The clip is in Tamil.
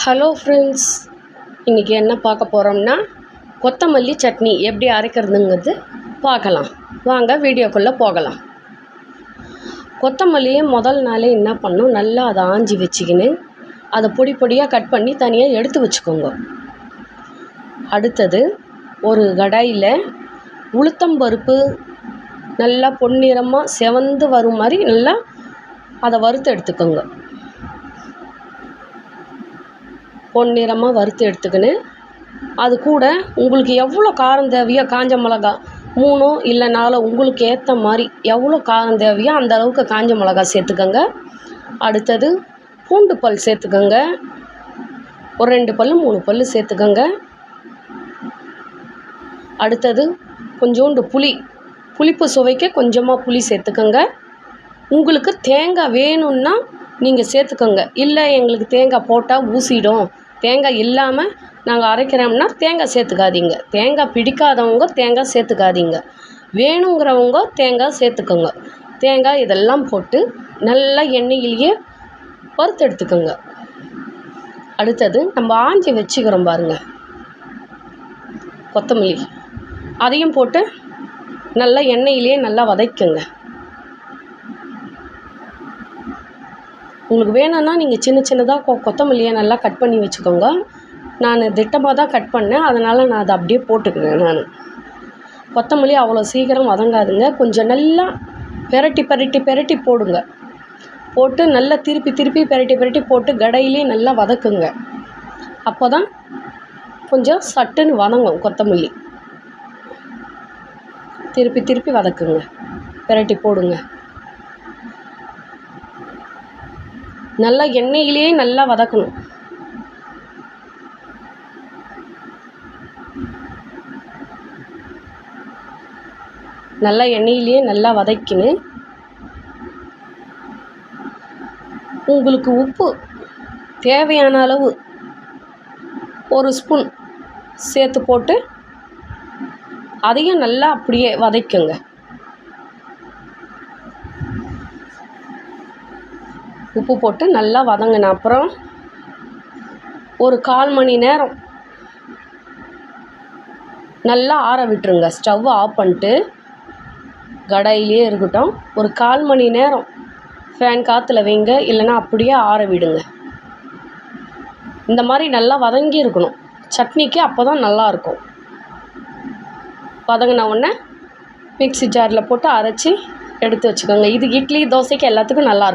ஹலோ ஃப்ரெண்ட்ஸ், இன்றைக்கி என்ன பார்க்க போகிறோம்னா கொத்தமல்லி சட்னி எப்படி அரைக்கிறதுங்கிறது பார்க்கலாம். வாங்க வீடியோக்குள்ளே போகலாம். கொத்தமல்லியை முதல் நாளே என்ன பண்ணணும், நல்லா அதை ஆஞ்சி வச்சுக்கின்னு அதை பொடி பொடியாக கட் பண்ணி தனியாக எடுத்து வச்சுக்கோங்க. அடுத்தது ஒரு கடாயில் உளுத்தம்பருப்பு நல்லா பொன்னிறமாக செவந்து வரும் மாதிரி நல்லா அதை வறுத்து எடுத்துக்கோங்க. பொன்னிறமாக வறுத்து எடுத்துக்கின்னு அது கூட உங்களுக்கு எவ்வளோ காரம் தேவையோ, காஞ்ச மிளகா 3 இல்லை 4 உங்களுக்கு ஏற்ற மாதிரி எவ்வளோ காரம் தேவையோ அந்த அளவுக்கு காஞ்ச மிளகா சேர்த்துக்கோங்க. அடுத்தது பூண்டு பல் சேர்த்துக்கோங்க. ஒரு 2 பல் 3 பல் சேர்த்துக்கோங்க. அடுத்தது கொஞ்சோண்டு புளிப்பு சுவைக்க கொஞ்சமாக புளி சேர்த்துக்கோங்க. உங்களுக்கு தேங்காய் வேணும்னா நீங்கள் சேர்த்துக்கோங்க. இல்லை எங்களுக்கு தேங்காய் போட்டால் ஊசிடும், தேங்காய் இல்லாமல் நாங்கள் அரைக்கிறோம்னா தேங்காய் சேர்த்துக்காதீங்க. தேங்காய் பிடிக்காதவங்க தேங்காய் சேர்த்துக்காதீங்க. வேணுங்கிறவங்க தேங்காய் சேர்த்துக்கோங்க. தேங்காய் இதெல்லாம் போட்டு நல்லா எண்ணெயிலேயே வறுத்து எடுத்துக்கோங்க. அடுத்தது நம்ம ஆஞ்சி வச்சுக்கிறோம் பாருங்கள் கொத்தமல்லி, அதையும் போட்டு நல்லா எண்ணெயிலேயே நல்லா வதக்குங்க. உங்களுக்கு வேணும்னா நீங்கள் சின்ன சின்னதாக கொத்தமல்லியை நல்லா கட் பண்ணி வச்சுக்கோங்க. நான் திட்டமாக தான் கட் பண்ணேன், அதனால் நான் அதை அப்படியே போட்டுக்கிறேன். கொத்தமல்லி அவ்வளோ சீக்கிரம் வதங்காதுங்க. கொஞ்சம் நல்லா பெரட்டி போடுங்க. போட்டு நல்லா திருப்பி பெரட்டி போட்டு கடையிலே நல்லா வதக்குங்க. அப்போ தான் கொஞ்சம் சட்டுன்னு வதங்கும் கொத்தமல்லி. திருப்பி வதக்குங்க, பெரட்டி போடுங்க. நல்லா எண்ணெயிலேயே நல்லா வதக்கணும். நல்லா எண்ணெயிலேயே நல்லா வதக்கின்னு உங்களுக்கு உப்பு தேவையான அளவு 1 ஸ்பூன் சேர்த்து போட்டு அதையும் நல்லா அப்படியே வதக்குங்க. உப்பு போட்டு நல்லா வதங்கின அப்புறம் ஒரு 1/4 மணி நேரம் நல்லா ஆற விட்டுருங்க. ஸ்டவ் ஆஃப் பண்ணிட்டு கடாயிலே இருக்கட்டும். ஒரு 1/4 மணி நேரம் ஃபேன் காற்றுல வைங்க, இல்லைன்னா அப்படியே ஆற விடுங்க. இந்த மாதிரி நல்லா வதங்கி இருக்கணும் சட்னிக்கு, அப்போ தான் நல்லாயிருக்கும். வதங்கின உடனே மிக்ஸி ஜாரில் போட்டு அரைச்சி எடுத்து வச்சுக்கோங்க. இது இட்லி தோசைக்கு எல்லாத்துக்கும் நல்லாயிருக்கும்.